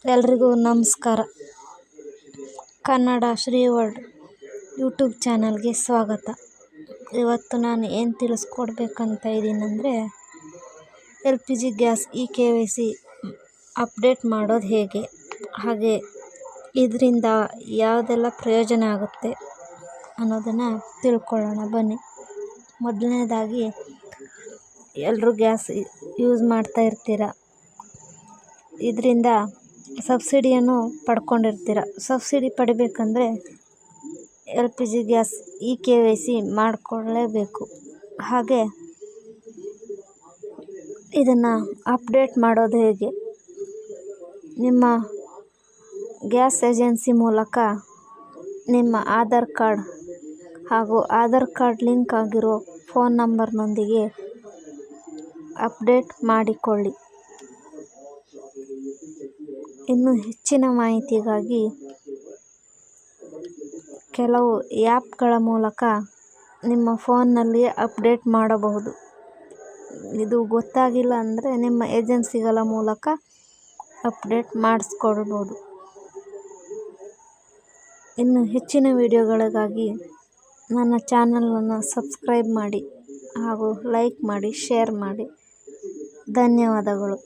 ಎಲ್ರಿಗೂ ನಮಸ್ಕಾರ. Kannada Shri world YouTube ಚಾನಲ್ಗೆ ಸ್ವಾಗತ. ಇವತ್ತು ನಾನು ಏನು ತಿಳಿಸ್ಕೊಡ್ಬೇಕಂತ ಇದ್ದೀನಂದರೆ LPG ಗ್ಯಾಸ್ EKYC ಅಪ್ಡೇಟ್ ಮಾಡೋದು ಹೇಗೆ, ಹಾಗೆ ಇದರಿಂದ ಯಾವುದೆಲ್ಲ ಪ್ರಯೋಜನ ಆಗುತ್ತೆ ಅನ್ನೋದನ್ನು ತಿಳ್ಕೊಳ್ಳೋಣ ಬನ್ನಿ. ಮೊದಲನೇದಾಗಿ ಎಲ್ಲರೂ ಗ್ಯಾಸ್ ಯೂಸ್ ಮಾಡ್ತಾ ಇರ್ತೀರ, ಇದರಿಂದ ಸಬ್ಸಿಡಿಯನ್ನು ಪಡ್ಕೊಂಡಿರ್ತೀರ. ಸಬ್ಸಿಡಿ ಪಡಿಬೇಕಂದ್ರೆ LPG ಗ್ಯಾಸ್ EKYC ಮಾಡಿಕೊಳ್ಳೇಬೇಕು. ಹಾಗೆ ಇದನ್ನು ಅಪ್ಡೇಟ್ ಮಾಡೋದು ಹೇಗೆ, ನಿಮ್ಮ ಗ್ಯಾಸ್ ಏಜೆನ್ಸಿ ಮೂಲಕ ನಿಮ್ಮ ಆಧಾರ್ ಕಾರ್ಡ್ ಹಾಗೂ ಆಧಾರ್ ಕಾರ್ಡ್ ಲಿಂಕ್ ಆಗಿರೋ ಫೋನ್ ನಂಬರ್ನೊಂದಿಗೆ ಅಪ್ಡೇಟ್ ಮಾಡಿಕೊಳ್ಳಿ. ಇನ್ನು ಹೆಚ್ಚಿನ ಮಾಹಿತಿಗಾಗಿ ಕೆಲವು ಆ್ಯಪ್ಗಳ ಮೂಲಕ ನಿಮ್ಮ ಫೋನ್ನಲ್ಲಿ ಅಪ್ಡೇಟ್ ಮಾಡಬಹುದು. ಇದು ಗೊತ್ತಾಗಿಲ್ಲ ಅಂದರೆ ನಿಮ್ಮ ಏಜೆನ್ಸಿಗಳ ಮೂಲಕ ಅಪ್ಡೇಟ್ ಮಾಡಿಸ್ಕೊಳ್ಬೋದು. ಇನ್ನು ಹೆಚ್ಚಿನ ವಿಡಿಯೋಗಳಿಗಾಗಿ ನನ್ನ ಚಾನಲನ್ನು ಸಬ್ಸ್ಕ್ರೈಬ್ ಮಾಡಿ ಹಾಗೂ ಲೈಕ್ ಮಾಡಿ, ಶೇರ್ ಮಾಡಿ. ಧನ್ಯವಾದಗಳು.